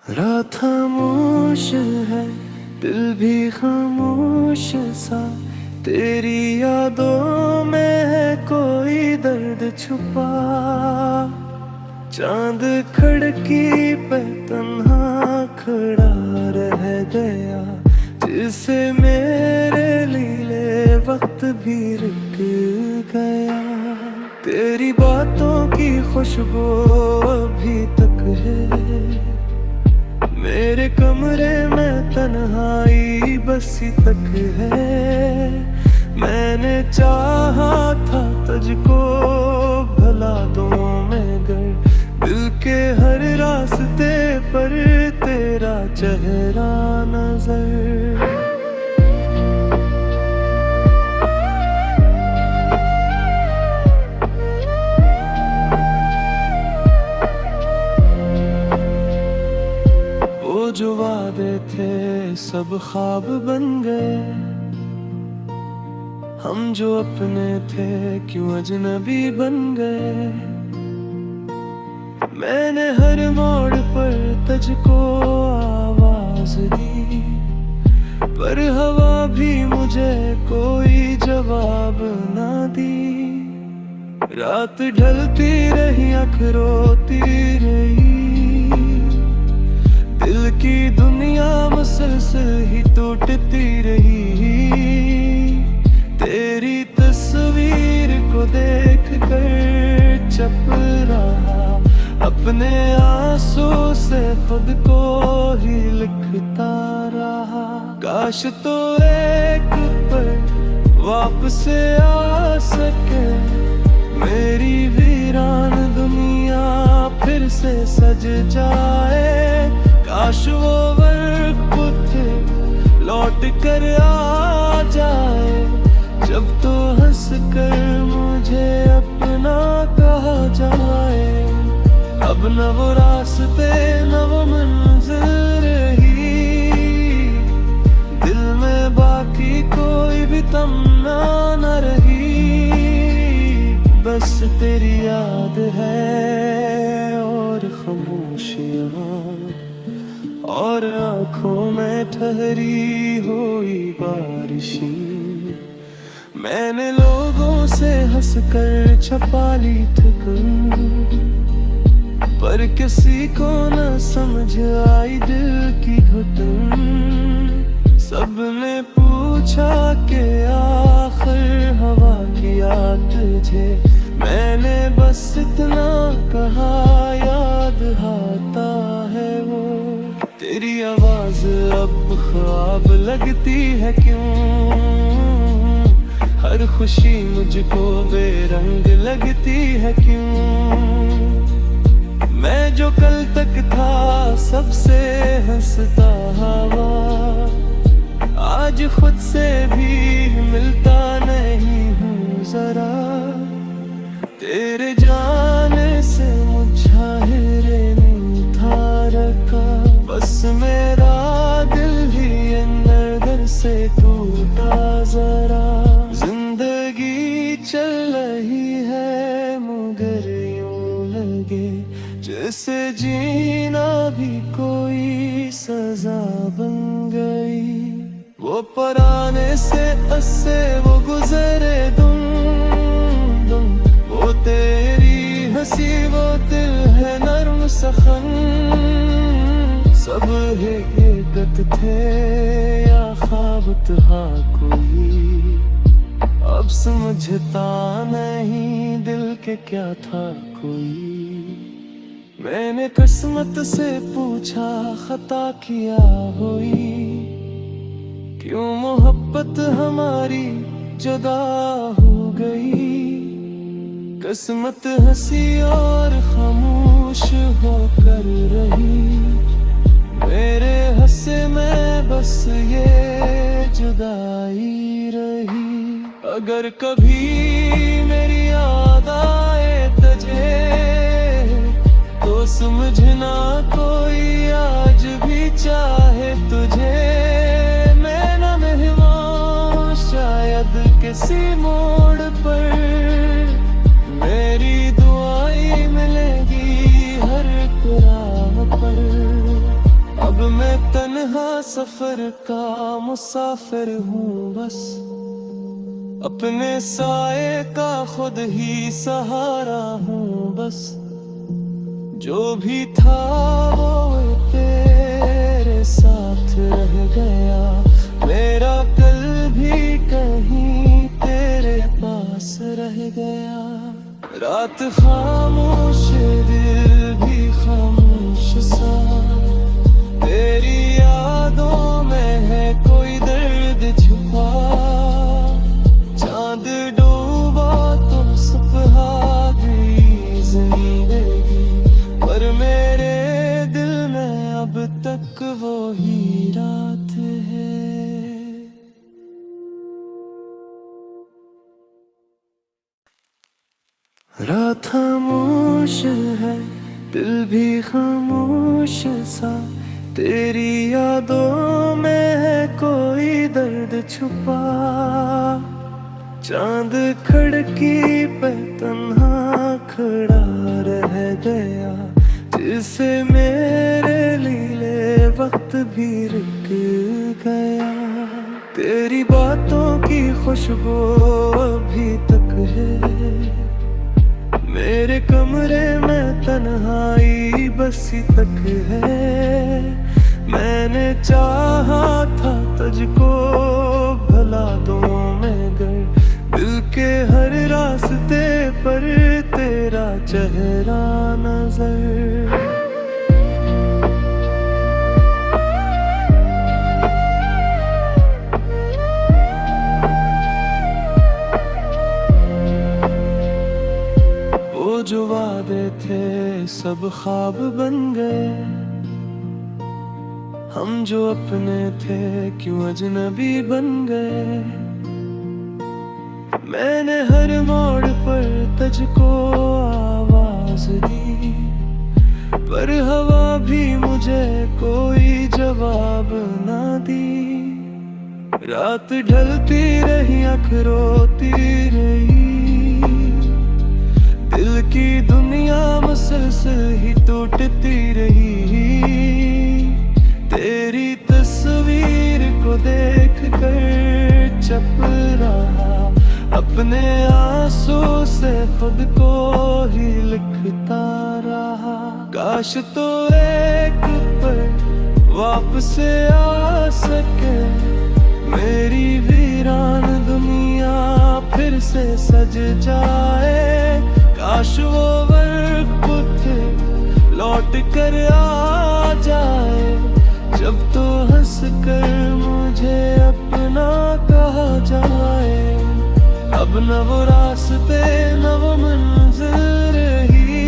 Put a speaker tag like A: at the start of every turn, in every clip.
A: रात खामोश है, दिल भी खामोश सा। तेरी यादों में है कोई दर्द छुपा। चांद खिड़की पे तन्हा खड़ा रह गया, जिसे मेरे लिए वक्त भी रुक गया। तेरी बातों की खुशबू अभी तक है मेरे कमरे में, तन्हाई बसी तक है। मैंने चाहा था तुझको भला दूं मैं गर, दिल के हर रास्ते पर तेरा चेहरा नजर। वो जो वादे थे सब ख्वाब बन गए, हम जो अपने थे क्यों अजनबी बन गए। मैंने हर मोड़ पर तुझको आवाज दी, पर हवा भी मुझे कोई जवाब ना दी। रात ढलती रही, आँख रोती रही, दिल की दुनिया मुसलसल ही टूटती रही। तेरी तस्वीर को देख कर चुप रहा, अपने आंसू से खुद को ही लिखता रहा। काश तो एक पल वापस आ सके, मेरी वीरान दुनिया फिर से सज जाए। काश वो वक्त लौट कर आ जाए, जब तो हंस कर मुझे अपना कहा जाए। अब न वो रास्ते न वो मंजिल रही, दिल में बाकी कोई भी तमन्ना न रही। बस तेरी याद है और खामोशियाँ, और आँखों में ठहरी हुई बारिशें। मैंने लोगों से हंसकर छपा ली ठिकन, पर किसी को न समझ आई दिल की घुटन। सबने पूछा कि आखिर हवा किया तुझे, मैंने बस इतना कहा याद आता है वो। तेरी आवाज अब ख्वाब लगती है क्यों, हर खुशी मुझको बेरंग लगती है क्यों। मैं जो कल तक था सबसे हंसता हवा, आज खुद से भी मिलता नहीं हूँ जरा। तेरे जाने से मुझे था रखा, बस मेरा दिल ही अंदर से टूटा जरा। जिंदगी चल रही है मगर यूं लगे जैसे जीना भी कोई सजा बन गई। वो पुराने से अस्से वो गुजरे दुम दुम, वो तेरी हंसी वो दिल है नर्म सखन। सब हकीकत थे या ख्वाब था कोई, अब समझता नहीं दिल के क्या था कोई। मैंने किस्मत से पूछा खता किया हुई, क्यों मोहब्बत हमारी जुदा हो गई। किस्मत हंसी और खामोश होकर रही, मेरे हंसे में बस ये जुदाई रही। अगर कभी मेरी याद आए तुझे, तो समझना कोई आज भी चाहे तुझे। मैं न मेहमान शायद किसी मोड़ पर, मेरी दुआएं मिलेगी हर राह पर। मैं तन्हा सफर का मुसाफिर हूँ बस, अपने साए का खुद ही सहारा हूँ बस। जो भी था वो तेरे साथ रह गया, मेरा कल भी कहीं तेरे पास रह गया। रात खामोश दिल भी खामोश सा, तेरी यादों में है कोई दर्द छुपा। चांद डूबा तो सुबह गई जिंदगी, पर मेरे दिल में अब तक वो ही रात है। रात खामोश है, दिल भी खामोश सा, तेरी यादों में है कोई दर्द छुपा। चांद खिड़की पे तन्हा खड़ा रह गया, जिसे मेरे लिए वक्त भी रुक गया। तेरी बातों की खुशबू अभी तक है मेरे कमरे में, तन्हाई बसी तक है। मैंने चाहा था तुझको भला दूं मैं गर, दिल के हर रास्ते पर तेरा चेहरा नजर। वो जो वादे थे सब ख्वाब बन गए, हम जो अपने थे क्यों अजनबी बन गए। मैंने हर मोड़ पर तुझको आवाज दी, पर हवा भी मुझे कोई जवाब ना दी। रात ढलती रही आँख रोती रही, दिल की दुनिया मुसलसल ही टूटती रही। तेरी तस्वीर को देख कर चुप रहा, अपने आंसू से खुद को ही लिखता रहा। काश तो एक पल वापस आ सके, मेरी वीरान दुनिया फिर से सज जाए। काश वो वक्त लौट कर आ जाए, जब तो हंस कर मुझे अपना कहा जाए। अब न वो रास्ते न वो मंजिल रही,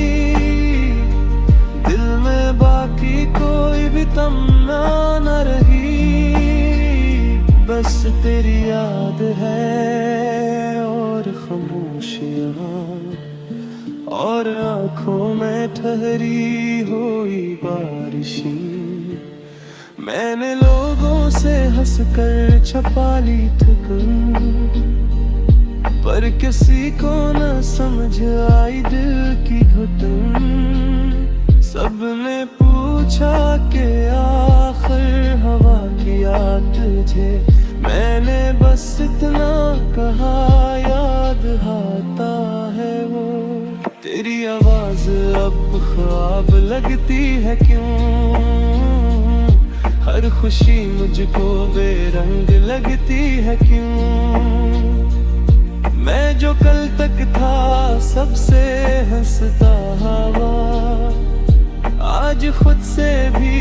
A: दिल में बाकी कोई भी तमन्ना न रही। बस तेरी याद है और खामोशियाँ, और आँखों में ठहरी हुई बारिशें। मैंने लोगों से हंसकर छपा ली ठिकाना, पर किसी को न समझ आई दिल की घुटन। सबने पूछा कि आखिर हवा किया तुझे, मैंने बस इतना कहा याद आता है वो। तेरी आवाज अब ख्वाब लगती है क्यों, हर खुशी मुझको बेरंग लगती है क्यों। मैं जो कल तक था सबसे हंसता हवा, आज खुद से भी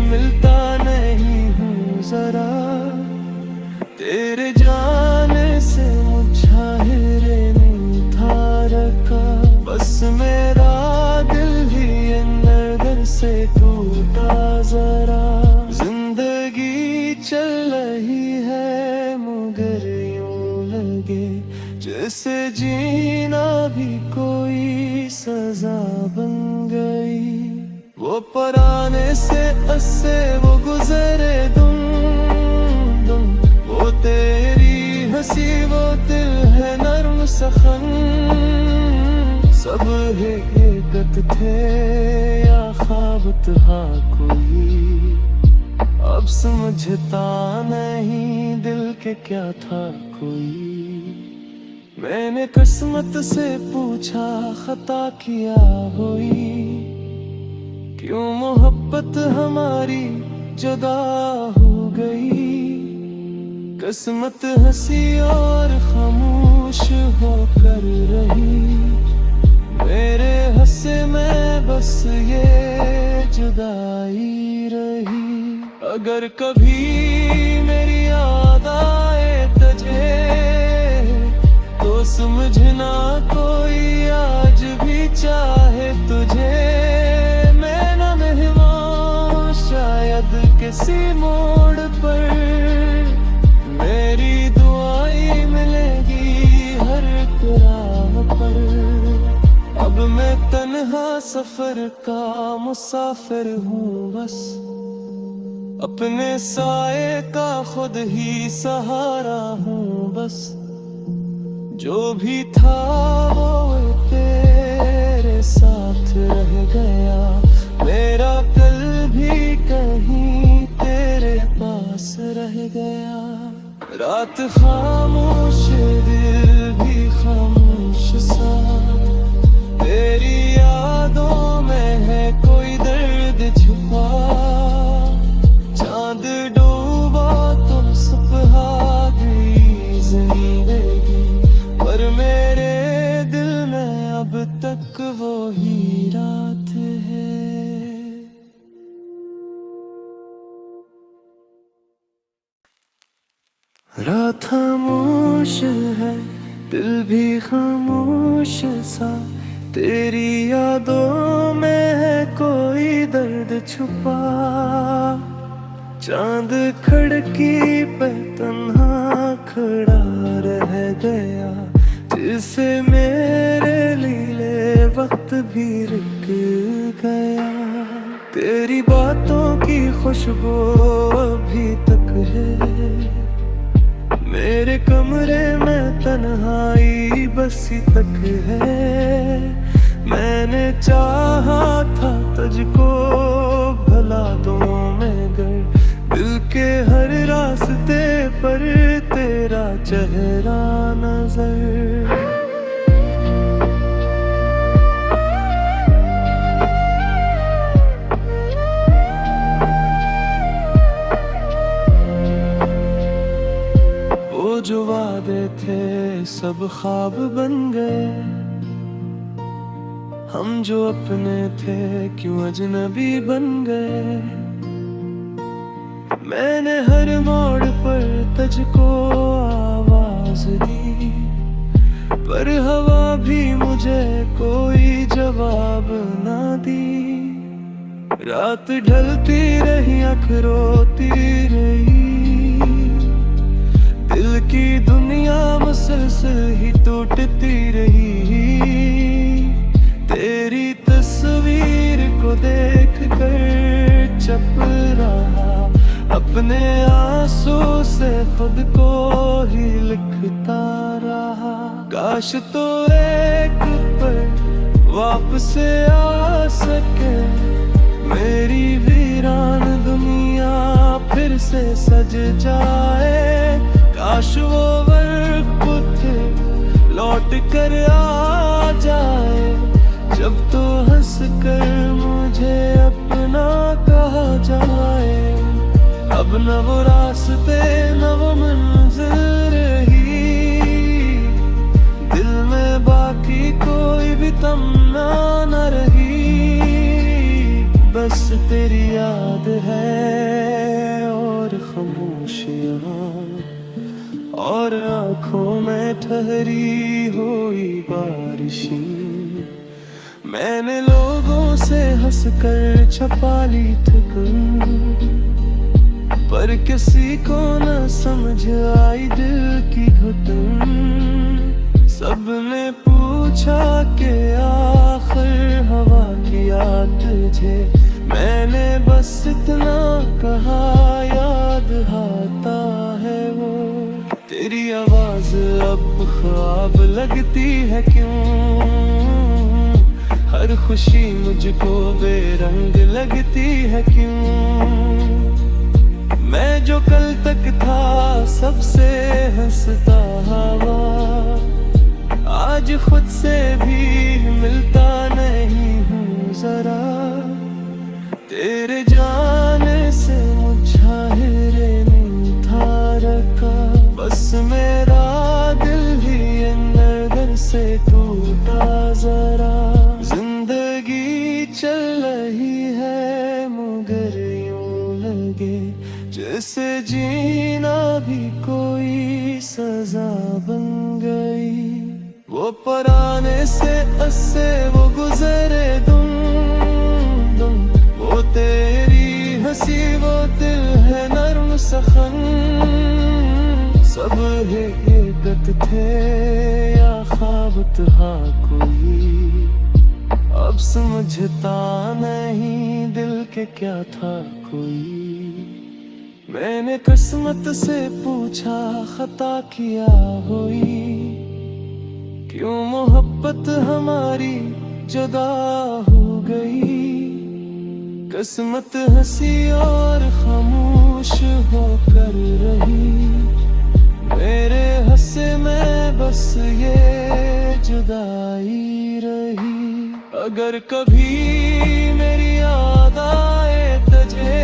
A: मिलता नहीं हूँ जरा। तेरे जाने से मुझे नहीं था रखा, बस मेरा दिल ही अंदर से टूटा जरा। जिंदगी चल रही है मगर यूं लगे जैसे जीना भी कोई सजा बन गई। वो पुराने से अस्से वो गुजरे दुम दुम, वो तेरी हंसी वो दिल है नर्म सखन। सब हकीकत थे या ख्वाब था कोई, अब समझता नहीं दिल के क्या था कोई। मैंने किस्मत से पूछा खता किया हुई, क्यों मोहब्बत हमारी जुदा हो गई। किस्मत हंसी और खामोश होकर रही, मेरे हंसे में बस ये जुदाई रही। अगर कभी मेरी याद आए तुझे तो समझना कोई आज भी चाहे तुझे। मैं न मेहमान शायद किसी मोड़ पर, मेरी दुआएं मिलेगी हर राह पर। अब मैं तन्हा सफर का मुसाफिर हूँ बस, अपने साए का खुद ही सहारा हूँ बस। जो भी था वो तेरे साथ रह गया, मेरा कल भी कहीं तेरे पास रह गया। रात खामोश दिल भी खामोश सा, तेरी यादों में है कोई दर्द छुपा। चांद डूबा तो सुबह गई जिंदगी, पर मेरे दिल में अब तक वो ही रात है। रात खामोश है दिल भी खामोश सा, तेरी यादों में है कोई दर्द छुपा। चांद खिड़की पे तन्हा खड़ा रह गया, जिसे मेरे लिए वक्त भी रुक गया। तेरी बातों की खुशबू अभी तक है मेरे कमरे में, तन्हाई बसी तक है। मैंने चाहा था तुझको भला दो मैं गर, दिल के हर रास्ते पर तेरा चेहरा नजर। वो जो वादे थे सब ख्वाब बन गए, हम जो अपने थे क्यों अजनबी बन गए। मैंने हर मोड़ पर तुझको आवाज दी, पर हवा भी मुझे कोई जवाब ना दी। रात ढलती रही आँख रोती रही, दिल की दुनिया मुसलसल ही टूटती रही। तेरी तस्वीर को देख कर चुप रहा, अपने आंसू से खुद को ही लिखता रहा। काश तो एक पल वापस आ सके, मेरी वीरान दुनिया फिर से सज जाए। काश वो वक्त लौट कर आ जाए, जब तो हंस कर मुझे अपना कहा जाए। अब न वो रास्ते न वो मंजिल रही, दिल में बाकी कोई भी तमन्ना न रही। बस तेरी याद है और खामोशियाँ, और आँखों में ठहरी हुई बारिशें। मैंने लोगों से हंसकर छपा ली ठिकान, पर किसी को न समझ आई दिल की घुटन। सबने पूछा कि आखिर हवा किया तुझे, मैंने बस इतना कहा याद आता है वो। तेरी आवाज अब ख्वाब लगती है क्यों, हर खुशी मुझको बेरंग लगती है क्यों। मैं जो कल तक था सबसे हंसता हवा, आज खुद से भी मिलता नहीं हूँ जरा। तेरे जाने से मुझे था रखा, बस मेरा दिल ही अंदर से टूटा जरा। जिंदगी चल रही है मगर यूं लगे जैसे जीना भी कोई सजा बन गई। वो पुराने से अस्से वो गुजरे दुम दुम, वो तेरी हंसी वो दिल है नर्म सखन। सब हकीकत थे या ख्वाब था कोई, अब समझता नहीं दिल के क्या था कोई। मैंने किस्मत से पूछा खता किया हुई, क्यों मोहब्बत हमारी जुदा हो गई। किस्मत हंसी और खामोश होकर रही, मेरे हंसे में बस ये जुदाई रही। अगर कभी मेरी याद आए तुझे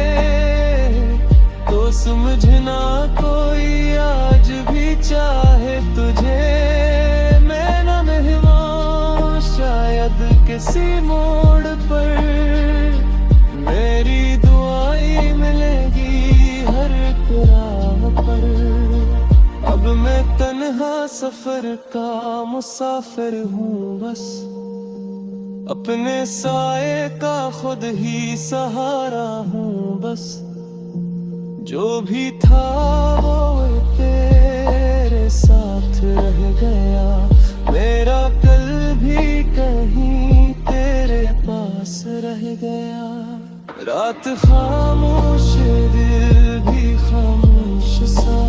A: तो समझना कोई आज भी चाहे तुझे। मैं न मेहमान शायद किसी मोड़ पर, मेरी दुआएं मिलेगी हर राह पर। अब मैं तन्हा सफर का मुसाफिर हूँ बस, अपने साए का खुद ही सहारा हूँ बस। जो भी था वो तेरे साथ रह गया, मेरा कल भी कहीं तेरे पास रह गया। रात खामोश दिल भी खामोश सा,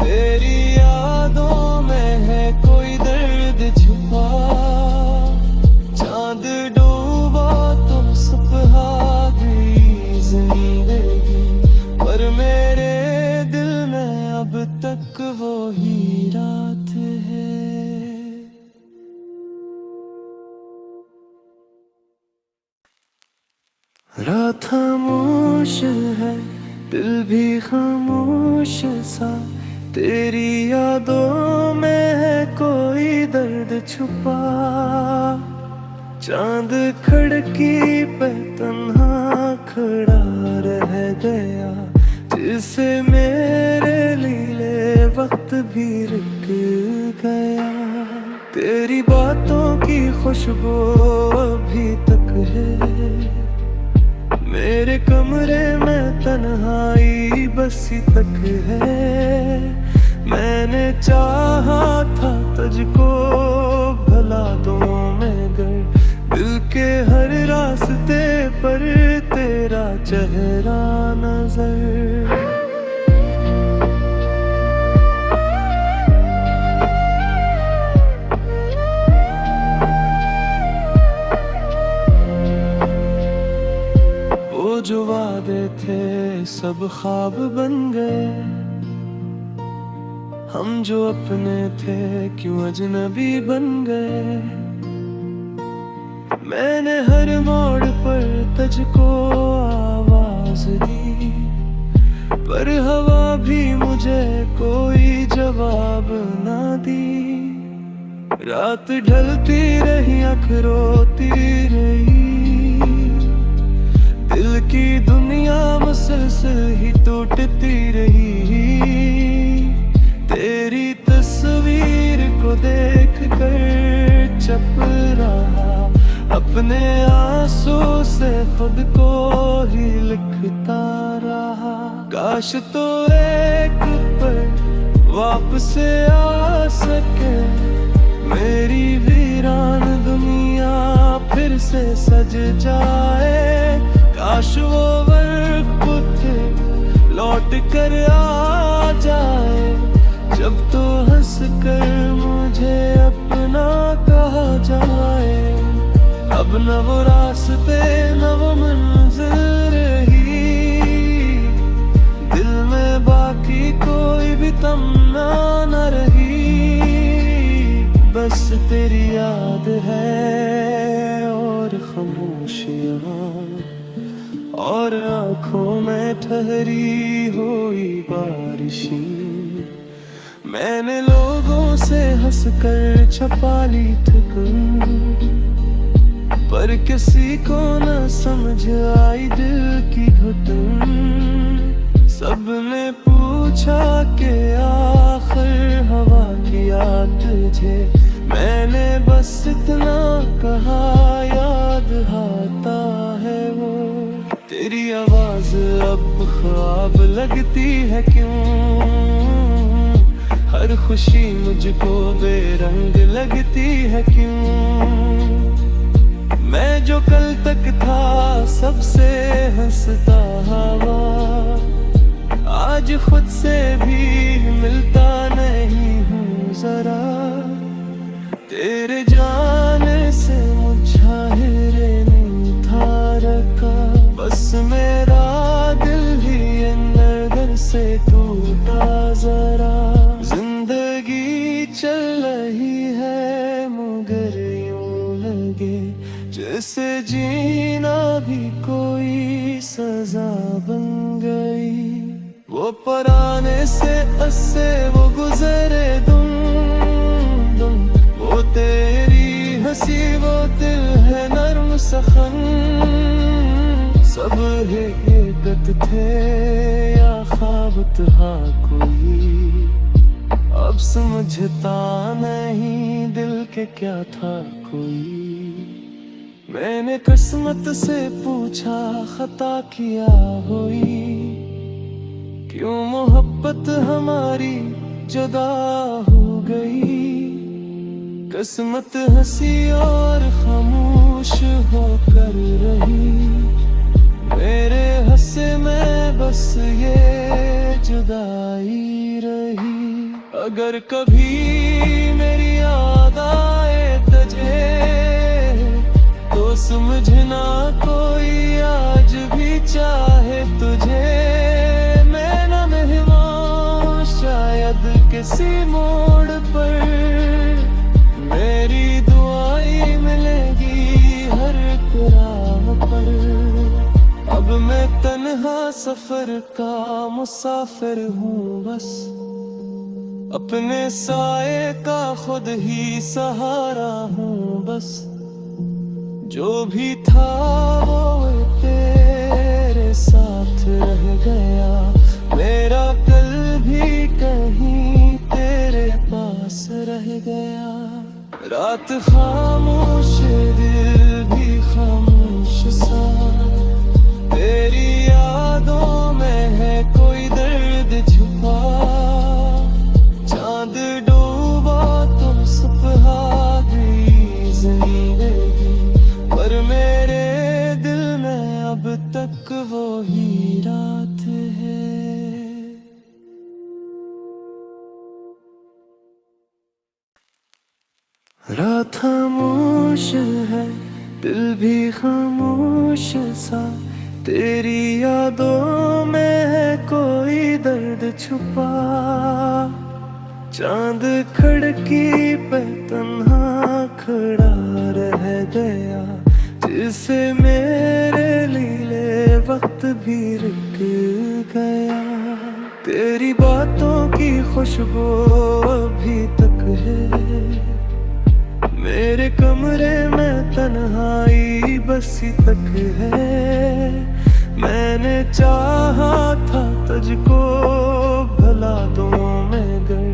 A: तेरी यादों में है कोई दर्द छुपा। चांद डूबा तो सुबह गई जिंदगी, पर मेरे दिल में अब तक वो ही रात है। रात खामोश है दिल भी खामोश सा, तेरी यादों में है कोई दर्द छुपा। चांद खिड़की पे तन्हा खड़ा रह गया, जिसे मेरे लिए वक्त भी रुक गया। तेरी बातों की खुशबू अभी तक है मेरे कमरे में, तन्हाई बसी तक है। मैंने चाहा था तुझको भला दूं मैं गर, दिल के हर रास्ते पर तेरा चेहरा नजर। वो जो वादे थे सब ख्वाब बन गए, हम जो अपने थे क्यों अजनबी बन गए। मैंने हर मोड़ पर तुझको आवाज दी, पर हवा भी मुझे कोई जवाब ना दी। रात ढलती रही आँख रोती रही, दिल की दुनिया मुसलसल ही टूटती रही। तेरी तस्वीर को देख कर चुप रहा, अपने आंसू से खुद को ही लिखता रहा। काश तो एक पल वापस आ सके, मेरी वीरान दुनिया फिर से सज जाए। काश वो वक्त लौट कर आ जाए, जब तो हंस कर मुझे अपना कहा जाए। अब न वो रास्ते न वो मंजिल रही, खामोशियाँ और आँखों में ठहरी हुई बारिशें। मैंने लोगों से हंसकर छपा ली थकन, पर किसी को न समझ आई दिल की घुटन। सबने पूछा कि आखिर हवा किया तुझे, मैंने बस इतना कहा याद आता है वो। तेरी आवाज अब ख्वाब लगती है क्यों, हर खुशी मुझको बेरंग लगती है क्यों। मैं जो कल तक था सबसे हंसता हवा, आज खुद से भी मिलता नहीं हूँ जरा। तेरे जाने से मुझे नहीं था रखा, बस मेरा दिल ही अंदर से टूटा जरा। जिंदगी चल रही है मगर यूं लगे जैसे जीना भी कोई सजा बन गई। वो पुराने से अस्से वो गुजरे दुम दुम, वो तेरी हंसी वो दिल है नर्म सखन। सब हकीकत थे या ख्वाब था कोई, अब समझता नहीं दिल के क्या था कोई। मैंने किस्मत से पूछा खता किया हुई, क्यों मोहब्बत हमारी जुदा हो गई। किस्मत हंसी और खामोश होकर रही, मेरे हंसे में बस ये जुदाई रही। अगर कभी मेरी याद आए तुझे तो समझना कोई आज भी चाहे तुझे। मैं न मेहमान शायद किसी मोड़ पर, मेरी दुआएं मिलेगी हर राह पर। अब मैं तन्हा सफर का मुसाफिर हूँ बस, अपने साए का खुद ही सहारा हूँ बस। जो भी था वो तेरे साथ रह गया, मेरा कल भी कहीं तेरे पास रह गया। रात खामोश दिल भी खामोश सा, तेरी यादों में है कोई दर्द छुपा। चांद डूबा तो सुबह गई जिंदगी, पर मेरे दिल में अब तक वो ही रात है। रात खामोश है दिल भी खामोश सा, तेरी यादों में है कोई दर्द छुपा। चांद खिड़की पे तन्हा खड़ा रह गया, जिसे मेरे लिए वक्त भी रुक गया। तेरी बातों की खुशबू अभी तक है मेरे कमरे में, तन्हाई बसी तक है। मैंने चाहा था तुझको भला दूं मैं गर,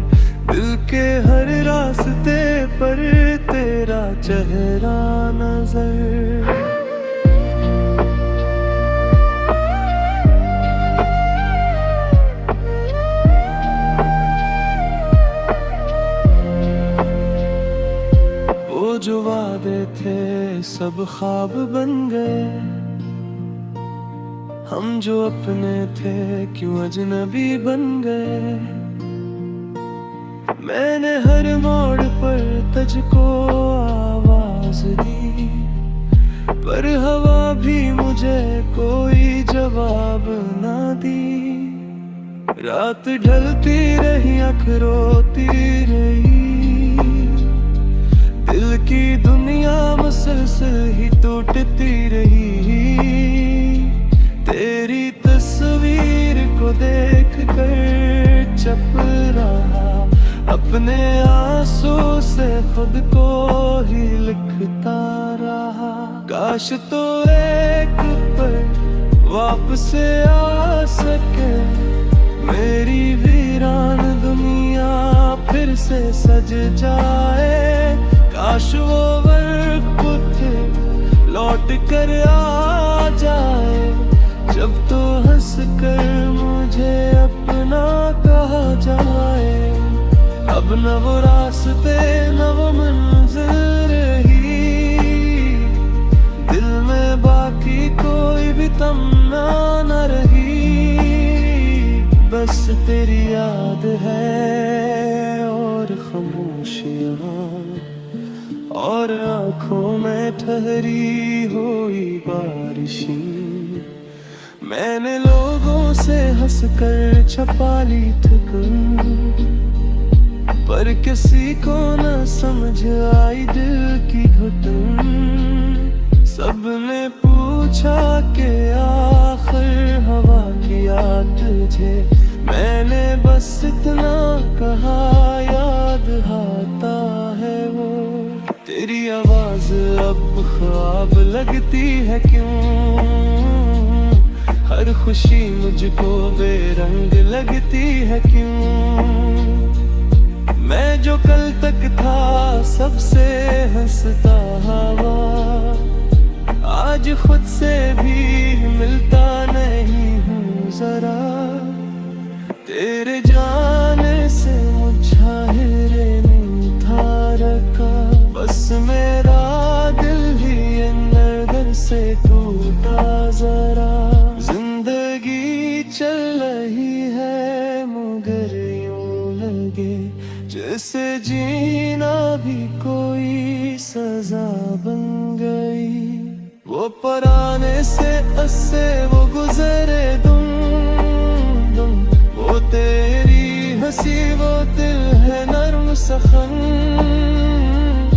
A: दिल के हर रास्ते पर तेरा चेहरा नजर। वो जो वादे थे सब ख्वाब बन गए, हम जो अपने थे क्यों अजनबी बन गए। मैंने हर मोड़ पर तुझको आवाज दी, पर हवा भी मुझे कोई जवाब ना दी। रात ढलती रही आँख रोती रही, दिल की दुनिया मुसलसल ही टूटती रही। तेरी तस्वीर को देख कर चुप रहा, अपने आंसू से खुद को ही लिखता रहा। काश तो एक पल वापस आ सके, मेरी वीरान दुनिया फिर से सज जाए। काश वो वक्त लौट कर आ जाए, जब तो हंस कर मुझे अपना कहा जाए। अब न वो रास्ते न वो मंजिल रही, दिल में बाकी कोई भी तमन्ना न रही। बस तेरी याद है और खामोशियाँ, और आँखों में ठहरी हुई बारिशें। मैंने लोगों से हंसकर छपा ली ठिकन, पर किसी को न समझ आई दिल की घुटन। सबने पूछा कि आखिर हवा किया तुझे, मैंने बस इतना कहा याद आता है वो। तेरी आवाज अब ख्वाब लगती है क्यों, हर खुशी मुझको बेरंग लगती है क्यों। मैं जो कल तक था सबसे हंसता हवा, आज खुद से भी मिलता नहीं हूँ जरा। तेरे जाने से मुझे नहीं था रखा, बस मेरा दिल ही अंदर से टूटा जरा। जिंदगी चल रही है मगर यूं लगे जैसे जीना भी कोई सजा बन गई। वो पराने से अस्से वो गुजरे दुम दुम, वो तेरी हंसी वो दिल है नर्म सखन।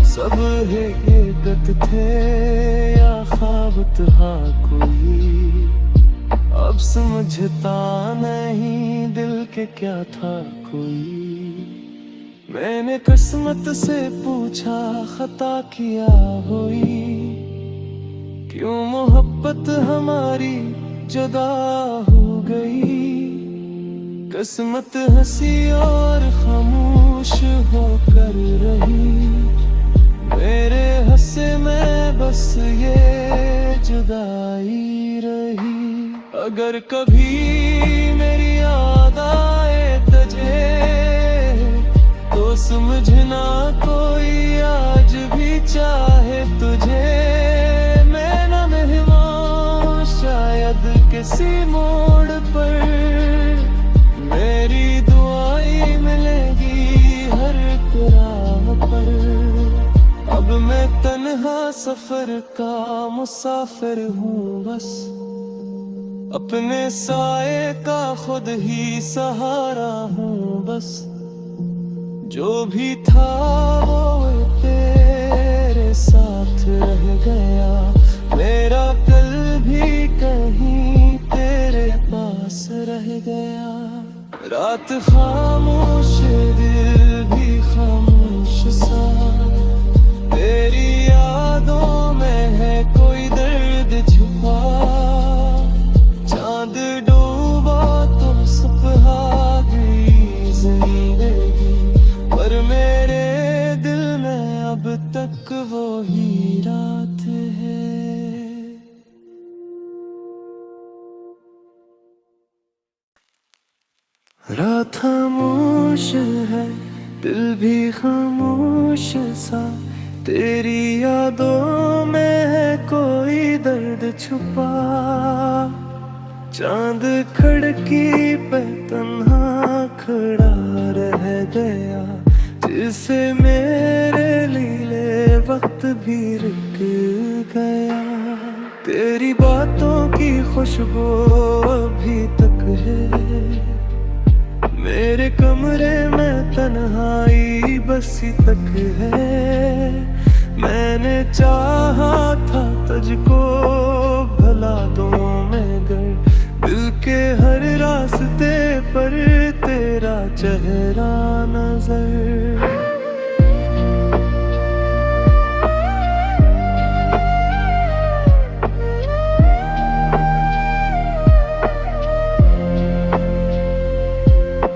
A: सब हकीकत थे या ख्वाब था कोई, अब समझता नहीं दिल के क्या था कोई। मैंने किस्मत से पूछा खता किया हुई, क्यों मोहब्बत हमारी जुदा हो गई। किस्मत हंसी और खामोश होकर रही, मेरे हंसे में बस ये जुदाई रही। अगर कभी मेरी याद आए तुझे, तो समझना कोई आज भी चाहे तुझे। मैं न मेहमान शायद किसी मोड़ पर, मेरी दुआएं मिलेगी हर राह पर। अब मैं तन्हा सफर का मुसाफिर हूँ बस, अपने साए का खुद ही सहारा हूँ बस। जो भी था वो तेरे साथ रह गया, मेरा कल भी कहीं तेरे पास रह गया। रात खामोश दिल भी खामोश सा, तेरी यादों में है कोई दर्द छुपा। चांद डूबा तो सुबह गई जिंदगी, पर मेरे दिल में अब तक वो ही रात है। रात खामोश है दिल भी खामोश सा, तेरी यादों में है कोई दर्द छुपा। चांद खिड़की पे तन्हा खड़ा रह गया, जिसे मेरे लिए वक्त भी रुक गया। तेरी बातों की खुशबू अभी तक है मेरे कमरे में, तन्हाई बसी तक है। मैंने चाहा था तुझको भला दूं मैं गर, दिल के हर रास्ते पर तेरा चेहरा नजर।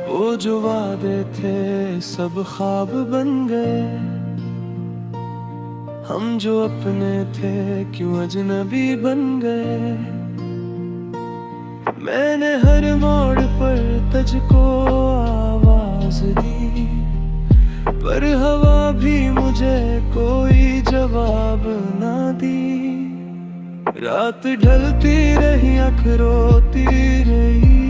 A: वो जो वादे थे सब ख्वाब बन गए, हम जो अपने थे क्यों अजनबी बन गए। मैंने हर मोड़ पर तुझको आवाज दी, पर हवा भी मुझे कोई जवाब ना दी। रात ढलती रही आँख रोती रही,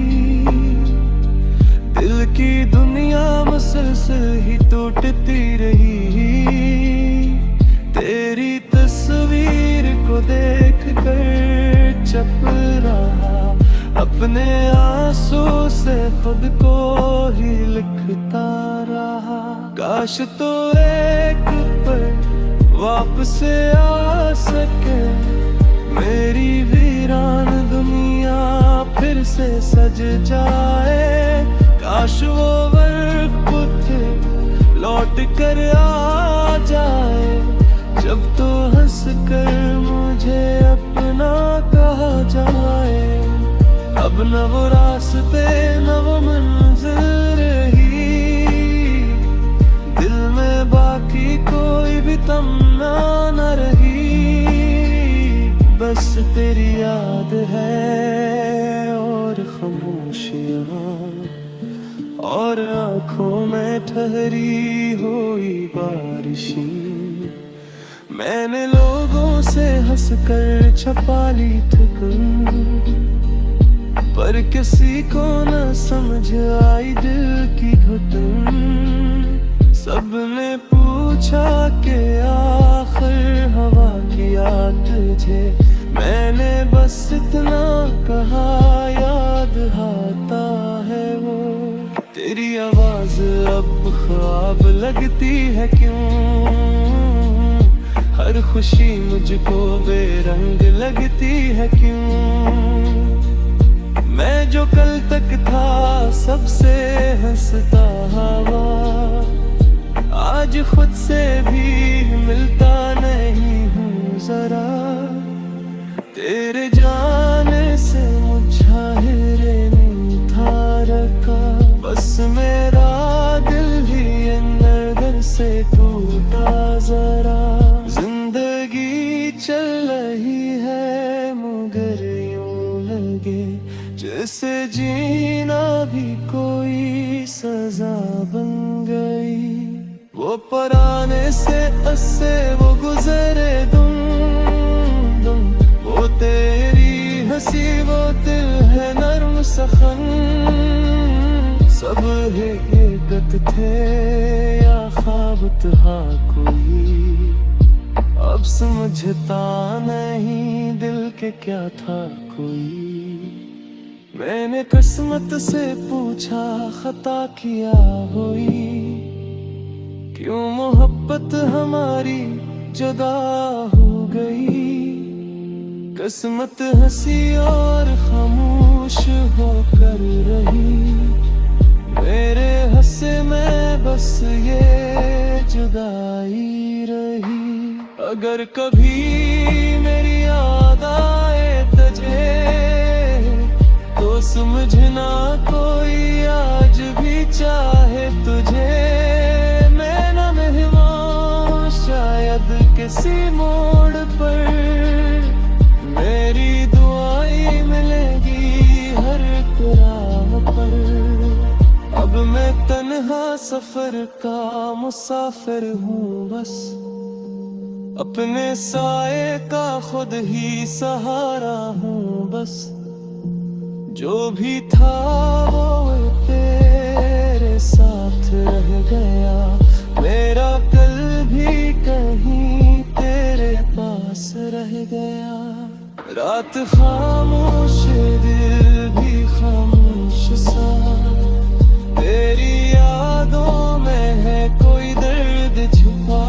A: दिल की दुनिया मुसलसल ही टूटती रही। तेरी तस्वीर को देख कर चुप रहा, अपने आंसू से खुद को ही लिखता रहा। काश तो एक पल वापस आ सके, मेरी वीरान दुनिया फिर से सज जाए। काश वो वक्त लौट कर आ जाए, जब तो हंस कर मुझे अपना कहा जाए। अब न वो रास्ते न वो मंजिल रही, दिल में बाकी कोई भी तमन्ना न रही। बस तेरी याद है और खामोशियाँ, और आँखों में ठहरी हुई बारिशें। मैंने लोगों से हंसकर छपा ली ठिकन, पर किसी को न समझ आई दिल की घुटन। सबने पूछा कि आखिर हवा किया तुझे, मैंने बस इतना कहा याद आता है वो। तेरी आवाज अब ख्वाब लगती है क्यों, हर खुशी मुझको बेरंग लगती है क्यों। मैं जो कल तक था सबसे हंसता हवा, आज खुद से भी मिलता नहीं हूँ जरा। तेरे जाने से मुझे नहीं था रखा, बस मेरा दिल ही अंदर से टूटा जरा। जिंदगी चल रही है मगर यूं लगे जैसे जीना भी कोई सजा बन गई। वो पराने से अस्से वो गुजरे दुम दुम, वो तेरी हंसी वो दिल है नर्म सखन। सब हकीकत थे या ख्वाब था कोई, अब समझता नहीं दिल के क्या था कोई। मैंने किस्मत से पूछा खता किया हुई, क्यों मोहब्बत हमारी जुदा हो गई। किस्मत हंसी और खामोश होकर रही, मेरे हंसे में बस ये जुदाई रही। अगर कभी मेरी याद आए तुझे, तो समझना कोई आज भी चाहे तुझे। मैं न मेहमान शायद किसी मोड़ पर, मेरी दुआएं मिलेगी हर राह पर। अब मैं तन्हा सफर का मुसाफिर हूँ बस, अपने साए का खुद ही सहारा हूँ बस। जो भी था वो तेरे साथ रह गया, मेरा कल भी कहीं तेरे पास रह गया। रात खामोश दिल भी खामोश सा, तेरी यादों में है कोई दर्द छुपा।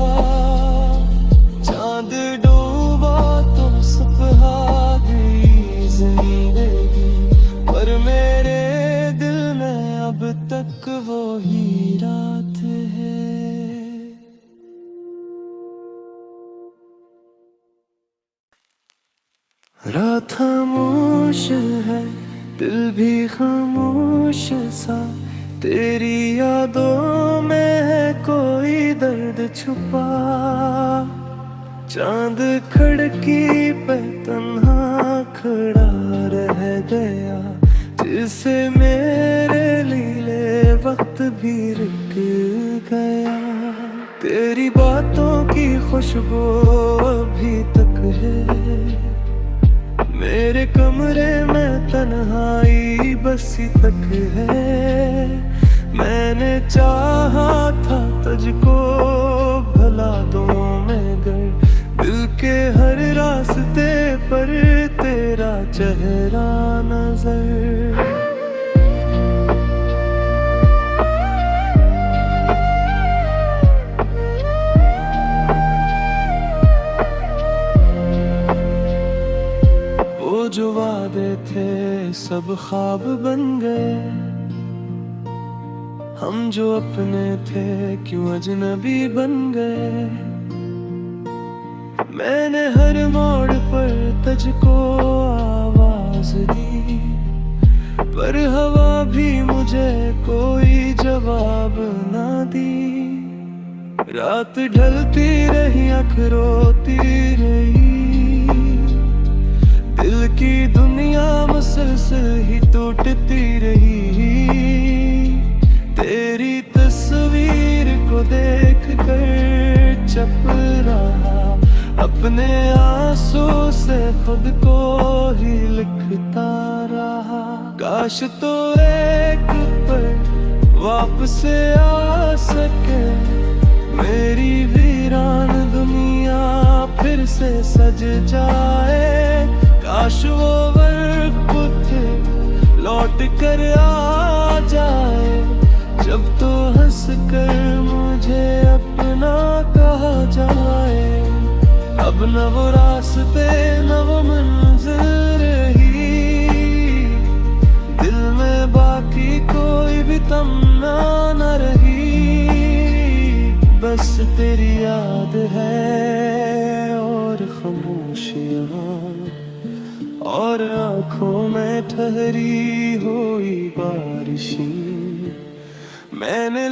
A: रात खामोश है, दिल भी खामोश सा, तेरी यादों में है कोई दर्द छुपा। चांद खिड़की पे तन्हा खड़ा रह गया, जिसे मेरे लिए वक्त भी रुक गया। तेरी बातों की खुशबू अभी तक है मेरे कमरे में, तन्हाई बसी तक है। मैंने चाहा था तुझको भला दूं मैं गर, दिल के हर रास्ते पर तेरा चेहरा नजर। वो जो वादे थे सब ख्वाब बन गए, हम जो अपने थे क्यों अजनबी बन गए। मैंने हर मोड़ पर तुझको आवाज दी, पर हवा भी मुझे कोई जवाब ना दी। रात ढलती रही, आँख रोती रही, दिल की दुनिया मुसलसल ही टूटती रही। तेरी तस्वीर को देख कर चुप रहा, अपने आंसू से खुद को ही लिखता रहा। काश तो एक पल वापस आ सके, मेरी वीरान दुनिया फिर से सज जाए। काश वो वक्त लौट कर आ जाए, जब तो हंस कर मुझे अपना कहा जाए। अब न वो रास्ते न वो मंजिल रही, दिल में बाकी कोई भी तमन्ना न रही। बस तेरी याद है और खामोशियाँ, और आँखों में ठहरी हुई बारिशें। मैंने